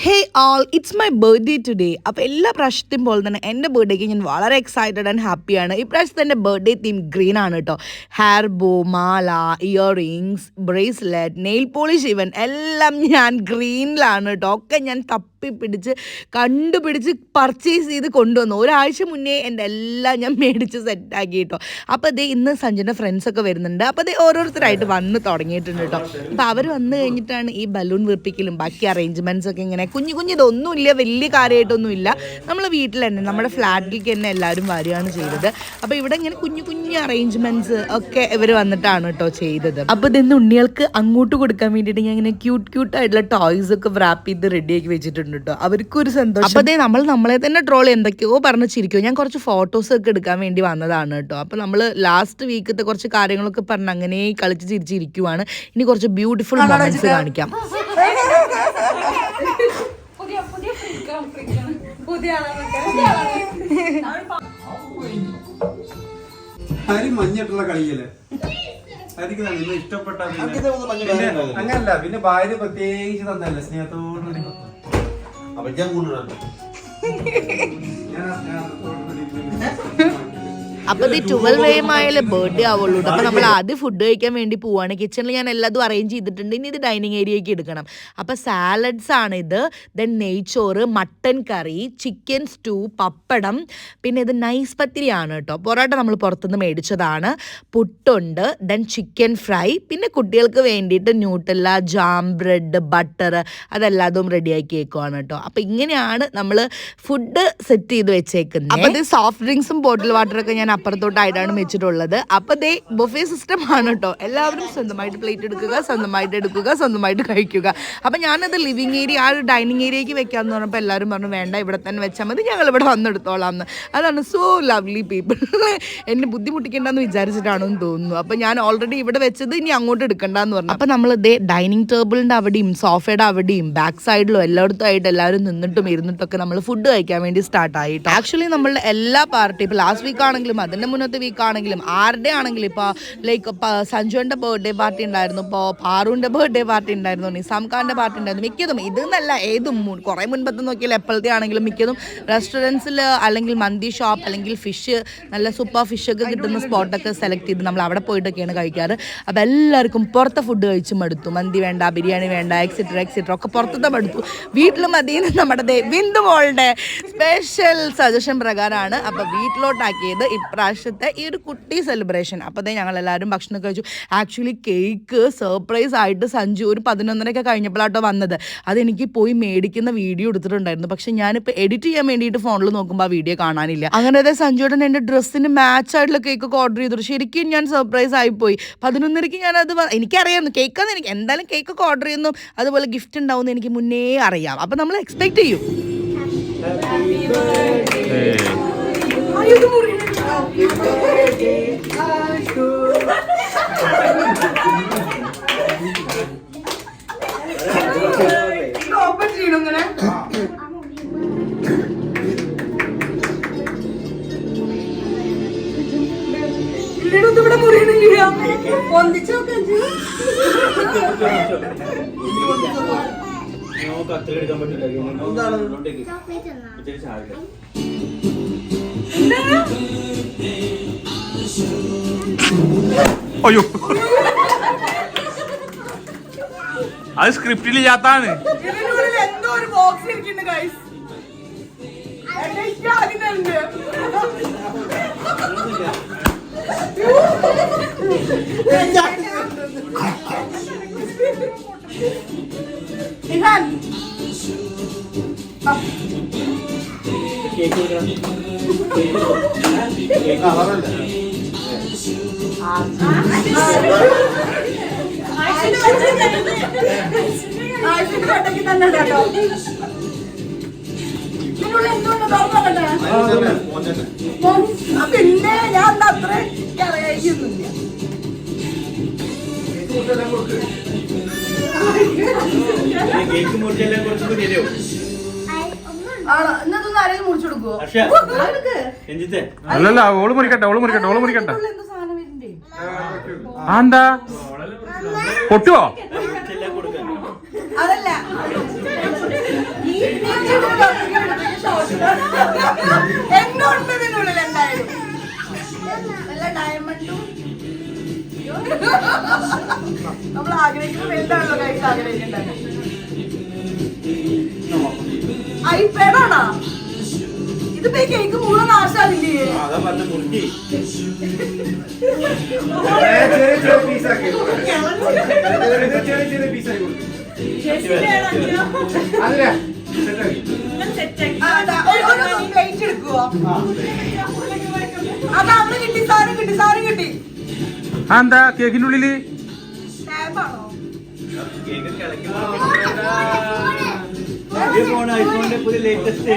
Hey all, it's my birthday today. അപ്പോൾ എല്ലാ പ്രാവശ്യത്തെയും പോലെ തന്നെ എൻ്റെ ബർത്ത്ഡേക്ക് ഞാൻ വളരെ എക്സൈറ്റഡ് ആൻഡ് ഹാപ്പിയാണ്. ഈ പ്രാവശ്യത്തെ എൻ്റെ ബർത്ത്ഡേ തീം ഗ്രീൻ ആണ് കേട്ടോ. ഹെയർ ബോ, മാല, ear rings, bracelet, nail polish, ഇവൻ എല്ലാം ഞാൻ ഗ്രീനിലാണ് കേട്ടോ. ഒക്കെ ഞാൻ പിടിച്ച് കണ്ടുപിടിച്ച് പർച്ചേസ് ചെയ്ത് കൊണ്ടുവന്നു. ഒരാഴ്ച മുന്നേ എൻ്റെ എല്ലാം ഞാൻ മേടിച്ച് സെറ്റാക്കി കേട്ടോ. അപ്പോൾ അതേ ഇന്ന് സഞ്ജുൻ്റെ ഫ്രണ്ട്സൊക്കെ വരുന്നുണ്ട്. അപ്പോൾ അതേ ഓരോരുത്തരായിട്ട് വന്ന് തുടങ്ങിയിട്ടുണ്ട് കേട്ടോ. അപ്പോൾ അവർ വന്നു കഴിഞ്ഞിട്ടാണ് ഈ ബലൂൺ വീർപ്പിക്കലും ബാക്കി അറേഞ്ച്മെൻറ്റ്സ് ഒക്കെ ഇങ്ങനെ കുഞ്ഞു ഇതൊന്നുമില്ല, വലിയ കാര്യമായിട്ടൊന്നുമില്ല. നമ്മൾ വീട്ടിൽ തന്നെ നമ്മുടെ ഫ്ലാറ്റിലേക്ക് തന്നെ എല്ലാവരും വരികയാണ് ചെയ്തത്. അപ്പോൾ ഇവിടെ ഇങ്ങനെ കുഞ്ഞു അറേഞ്ച്മെൻറ്റ്സ് ഒക്കെ ഇവർ വന്നിട്ടാണ് കേട്ടോ ചെയ്തത്. അപ്പോൾ ഇതെന്ന് ഉണ്ണികൾക്ക് അങ്ങോട്ട് കൊടുക്കാൻ വേണ്ടിയിട്ട് ഞാൻ ഇങ്ങനെ ക്യൂട്ടായിട്ടുള്ള ടോയ്സ് ഒക്കെ റാപ്പ് ചെയ്ത് റെഡിയാക്കി വെച്ചിട്ടുണ്ട് കേട്ടോ. അവർക്കൊരു സന്തോഷം. അപ്പോൾ അതേ നമ്മളെ തന്നെ ട്രോൾ എന്തൊക്കെയോ പറഞ്ഞ് ചിരിക്കും. ഞാൻ കുറച്ച് ഫോട്ടോസ് ഒക്കെ എടുക്കാൻ വേണ്ടി വന്നതാണ് കേട്ടോ. അപ്പോൾ നമ്മൾ ലാസ്റ്റ് വീക്കത്തെ കുറച്ച് കാര്യങ്ങളൊക്കെ പറഞ്ഞ് അങ്ങനെ കളിച്ച് ചിരിച്ചിരിക്കുവാണ്. ഇനി കുറച്ച് ബ്യൂട്ടിഫുൾ മൊമെന്റ്സ് കാണിക്കാം. മഞ്ഞിട്ടുള്ള കളിയല്ലേ ഇഷ്ടപ്പെട്ട അങ്ങനല്ല. പിന്നെ ഭാര്യ പ്രത്യേകിച്ച് തന്നല്ലേ സ്നേഹത്തോടുകൂടി. അപ്പൊ ഞാൻ കൊണ്ടുവരാം. അപ്പോൾ ഇത് 12 AM ആയാലേ ബർത്ത്ഡേ ആവുള്ളൂ. അപ്പോൾ നമ്മൾ ആദ്യം ഫുഡ് കഴിക്കാൻ വേണ്ടി പോവാണ്. കിച്ചണിൽ ഞാൻ എല്ലാതും അറേഞ്ച് ചെയ്തിട്ടുണ്ട്. ഇനി ഇത് ഡൈനിങ് ഏരിയയ്ക്ക് എടുക്കണം. അപ്പോൾ സാലഡ്സ് ആണ് ഇത്. ദെൻ നെയ്ച്ചോറ്, മട്ടൻ കറി, ചിക്കൻ സ്റ്റൂ, പപ്പടം, പിന്നെ ഇത് നൈസ് പത്തിരിയാണ് കേട്ടോ. പൊറോട്ട നമ്മൾ പുറത്തുനിന്ന് മേടിച്ചതാണ്. പുട്ടുണ്ട്, ദെൻ ചിക്കൻ ഫ്രൈ, പിന്നെ കുട്ടികൾക്ക് വേണ്ടിയിട്ട് ന്യൂട്ടെല്ല, ജാം, ബ്രെഡ്, ബട്ടർ അതെല്ലാതും റെഡിയാക്കി വെക്കുവാണ് കേട്ടോ. അപ്പോൾ ഇങ്ങനെയാണ് നമ്മൾ ഫുഡ് സെറ്റ് ചെയ്ത് വെച്ചേക്കുന്നത്. അപ്പോൾ ഇത് സോഫ്റ്റ് ഡ്രിങ്ക്സും ബോട്ടിൽ വാട്ടറൊക്കെ ഞാൻ അപ്പുറത്തോട്ടായിട്ടാണ് വെച്ചിട്ടുള്ളത്. അപ്പോൾ ദേ ബൊഫേ സിസ്റ്റം ആണ് കേട്ടോ. എല്ലാവരും സ്വന്തമായിട്ട് പ്ലേറ്റ് എടുക്കുക, സ്വന്തമായിട്ട് എടുക്കുക, സ്വന്തമായിട്ട് കഴിക്കുക. അപ്പോൾ ഞാനത് ലിവിങ് ഏരിയ ആ ഒരു ഡൈനിങ് ഏരിയയ്ക്ക് വെക്കാമെന്ന് പറഞ്ഞപ്പോൾ എല്ലാവരും പറഞ്ഞു വേണ്ട, ഇവിടെ തന്നെ വെച്ചാൽ മതി, ഞങ്ങൾ ഇവിടെ വന്നെടുത്തോളാം എന്ന്. അതാണ് സോ ലവ്ലി പീപ്പിൾ. എന്നെ ബുദ്ധിമുട്ടിക്കേണ്ടെന്ന് വിചാരിച്ചിട്ടാണെന്ന് തോന്നുന്നു. അപ്പോൾ ഞാൻ ഓൾറെഡി ഇവിടെ വെച്ചത് ഇനി അങ്ങോട്ട് എടുക്കണ്ടെന്ന് പറഞ്ഞു. അപ്പോൾ നമ്മൾ ദേ ഡൈനിങ് ടേബിളിൻ്റെ അവിടെയും സോഫയുടെ അവിടെയും ബാക്ക് സൈഡിലും എല്ലായിടത്തും ആയിട്ട് എല്ലാവരും നിന്നിട്ടും ഇരുന്നിട്ടൊക്കെ നമ്മൾ ഫുഡ് കഴിക്കാൻ വേണ്ടി സ്റ്റാർട്ടായിട്ട്. ആക്ച്വലി നമ്മളുടെ എല്ലാ പാർട്ടി ഇപ്പോൾ ലാസ്റ്റ് വീക്ക് ആണെങ്കിലും അതിൻ്റെ മുന്നത്തെ വീക്ക് ആണെങ്കിലും ആരുടെ ആണെങ്കിലും ഇപ്പോൾ ലൈക്ക് സഞ്ജുവിൻ്റെ ബർത്ത്ഡേ പാർട്ടി ഉണ്ടായിരുന്നു, ഇപ്പോൾ പാറുവിൻ്റെ ബർത്ത്ഡേ പാർട്ടി ഉണ്ടായിരുന്നു, നിസാം ഖാൻ്റെ പാർട്ടി ഉണ്ടായിരുന്നു. മിക്കതും ഇതെന്നല്ല ഏതും കുറേ മുൻപത്തെ നോക്കിയാൽ എപ്പോഴത്തെ ആണെങ്കിലും മിക്കതും റെസ്റ്റോറൻറ്റ്സിൽ അല്ലെങ്കിൽ മന്തി ഷോപ്പ് അല്ലെങ്കിൽ ഫിഷ് നല്ല സൂപ്പർ ഫിഷൊക്കെ കിട്ടുന്ന സ്പോട്ടൊക്കെ സെലക്ട് ചെയ്ത് നമ്മൾ അവിടെ പോയിട്ടൊക്കെയാണ് കഴിക്കാറ്. അപ്പോൾ എല്ലാവർക്കും പുറത്തെ ഫുഡ് കഴിച്ച് മടുത്തു. മന്തി വേണ്ട, ബിരിയാണി വേണ്ട, എക്സെട്ര ഒക്കെ പുറത്തത്തെ മടുത്തു. വീട്ടിൽ മതിയെന്ന് നമ്മുടെ ബിന്ദു മോളുടെ സ്പെഷ്യൽ സജഷൻ പ്രകാരമാണ് അപ്പോൾ വീട്ടിലോട്ടാക്കിയത് ഇപ്രാവശ്യത്തെ ഈ ഒരു കുട്ടി സെലിബ്രേഷൻ. അപ്പോൾ ഞങ്ങൾ എല്ലാവരും ഭക്ഷണം കഴിച്ചു. ആക്ച്വലി കേക്ക് സർപ്രൈസ് ആയിട്ട് സഞ്ജു ഒരു 11:30 കഴിഞ്ഞപ്പോഴാട്ടോ വന്നത്. അതെനിക്ക് പോയി മേടിക്കുന്ന വീഡിയോ എടുത്തിട്ടുണ്ടായിരുന്നു. പക്ഷെ ഞാനിപ്പോൾ എഡിറ്റ് ചെയ്യാൻ വേണ്ടിയിട്ട് ഫോണിൽ നോക്കുമ്പോൾ ആ വീഡിയോ കാണാനില്ല. അങ്ങനെ അതെ സഞ്ജുവേട്ടൻ എൻ്റെ ഡ്രസ്സിന് മാച്ച് ആയിട്ടുള്ള കേക്കൊക്കെ ഓർഡർ ചെയ്തു. ശരിക്കും ഞാൻ സർപ്രൈസ് ആയിപ്പോയി. 11:30 ഞാനത് എനിക്കറിയാമായിരുന്നു കേക്കാന്ന്. എനിക്ക് എന്തായാലും കേക്കൊക്കെ ഓർഡർ ചെയ്യുന്നു, അതുപോലെ ഗിഫ്റ്റ് ഉണ്ടാവുമെന്ന് എനിക്ക് മുന്നേ അറിയാം. അപ്പം നമ്മൾ എക്സ്പെക്ട് ചെയ്യും. ഇവിടെ മുറിയണില്ല. അയ്യോ അത് സ്ക്രിപ്റ്റിലില്ലാത്താണ്. എന്തോ ഒരു ബോക്സ് ഇരിക്കുന്നുണ്ട് ഗൈസ്. പിന്നെ ഞാൻ അത്ര അറിയായിരിക്കുന്നില്ല. അല്ലല്ല ഓള് മുറിക്കട്ടെ ഓള് മുറിക്കട്ടെ ഓള് മുറിക്കട്ടെ. എന്താ പൊട്ടുവോ? അതല്ല ഈ എന്നുണ്ട് ഇതിനുള്ളിൽ എന്തായാലും നല്ല ഡയമണ്ടും നമ്മൾ ആഗ്രഹിക്കുന്നത് എന്താണല്ലോ കഴിച്ച് ആഗ്രഹിക്കേണ്ടത്. ഐപാഡാണോ ഇതിപ്പോ ഈ കേക്ക് മുഴുവൻ നാശാവില്ലേ? പ്ലേറ്റ് എടുക്കുവോ? അതാണ് കിട്ടി, സാധനം കിട്ടി. എന്താ കേക്കിന്റെ ഉള്ളില് ടാബാണോ? ഐഫോണിന്റെ പുതിയ ലേറ്റസ്റ്റ്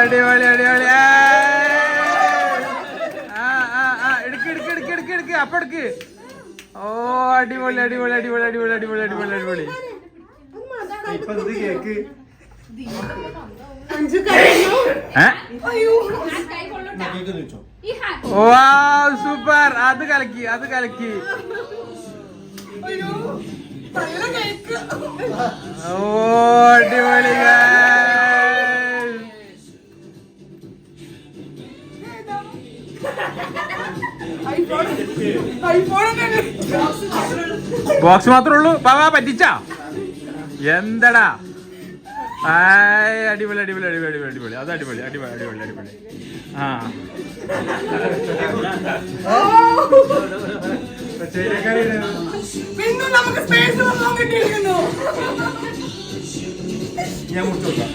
അടിപൊളി അടിപൊളി. എടുക്ക് അപ്പൊ എടുക്ക്. ഓ അടിപൊളി അടിപൊളി അടിപൊളി അടിപൊളി അടിപൊളി അടിപൊളി അടിപൊളി. ഇപ്പൊ ഇത് കേക്ക് സൂപ്പർ. അത് കലക്കി. ഓ അടിപൊളി. ബോക്സ് മാത്രമേ ഉള്ളൂ. ബാബാ പറ്റിച്ചാ എന്തടാ? അടിപൊളി അടിപൊളി അടിപൊളി അടിപൊളി അടിപൊളി. അത് അടിപൊളി അടിപൊളി അടിപൊളി അടിപൊളി. ആ നമുക്ക് സ്പേസ് കിട്ടിയിരിക്കുന്നു. ഞാൻ മുറിച്ചോക്കാം.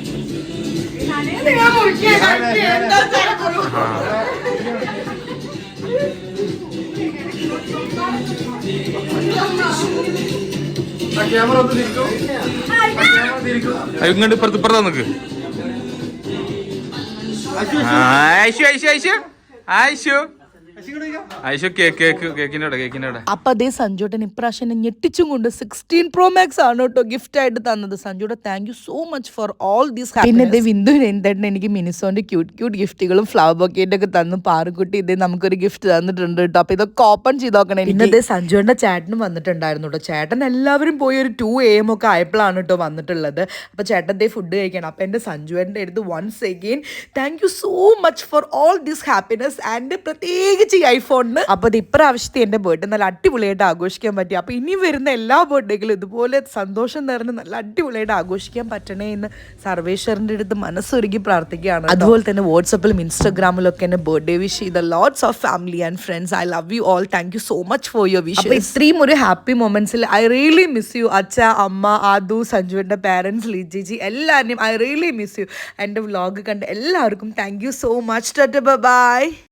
ക്യാമറ ഒന്ന് തിരിക്കും. ഇങ്ങോട്ട് ഇപ്പുറത്താ നിക്ക്. കേക്കിന്റെ അവിടെ. അപ്പൊ അതേ സഞ്ജുട്ടൻ ഇപ്രാവശ്യം ഞെട്ടിച്ചും കൊണ്ട് 16 Pro Max ആണ് കേട്ടോ ഗിഫ്റ്റ് ആയിട്ട് തന്നത്. സഞ്ജുട്ട thank you so much for all these. പിന്നെ ഇതേ ബിന്ദു എന്തായിട്ട് എനിക്ക് മിനിസോന്റെ ക്യൂട്ട് ഗിഫ്റ്റുകളും ഫ്ലവർ ബൊക്കേറ്റ് ഒക്കെ തന്നു. പാറുകുട്ടി ഇതേ നമുക്കൊരു ഗിഫ്റ്റ് തന്നിട്ടുണ്ട് കേട്ടോ. അപ്പൊ ഇതൊക്കെ ഓപ്പൺ ചെയ്ത് നോക്കണേ. പിന്നെ ഇതേ സഞ്ജുവിന്റെ ചേട്ടനും വന്നിട്ടുണ്ടായിരുന്നു കേട്ടോ. ചേട്ടൻ എല്ലാവരും പോയി ഒരു 2 AM ഒക്കെ ആയപ്പോഴാണ് കേട്ടോ വന്നിട്ടുള്ളത്. അപ്പൊ ചേട്ടൻ ദേ ഫുഡ് കഴിക്കണം. അപ്പൊ എന്റെ സഞ്ജുവിന്റെ അടുത്ത് once again thank you so much for all this happiness and പ്രത്യേകിച്ച് ഈ ഐഫോണിന്. അപ്പൊ ഇത് ഇപ്രാവശ്യത്തെ എന്റെ ബർത്ത്ഡേ നല്ല അടിപൊളിയായിട്ട് ആഘോഷിക്കാൻ പറ്റി. അപ്പൊ ഇനി വരുന്ന എല്ലാ ബർത്ത്ഡേകളും ഇതുപോലെ സന്തോഷം നിറഞ്ഞ് നല്ല അടിപൊളിയായിട്ട് ആഘോഷിക്കാൻ പറ്റണേ എന്ന് സർവേശ്വരന്റെ അടുത്ത് മനസ്സൊരുക്കി പ്രാർത്ഥിക്കുകയാണ്. അതുപോലെ തന്നെ വാട്സപ്പിലും ഇൻസ്റ്റാഗ്രാമിലും ഒക്കെ എന്നെ ബർത്ത്ഡേ വിഷ് ചെയ്ത lots of family and friends. I love you all. Thank you so much for your wish. ഇത്രയും ഒരു ഹാപ്പി മൊമെന്റ്സിൽ ഐ റിയലി മിസ് യു. അച്ഛ, അമ്മ, ആദു, സഞ്ജുവിന്റെ പാരന്റ്സ്, ലിജിജി, എല്ലാവരെയും ഐ റിയലി മിസ് യു. എന്റെ വ്ലോഗ് കണ്ട് എല്ലാവർക്കും thank you so much. By.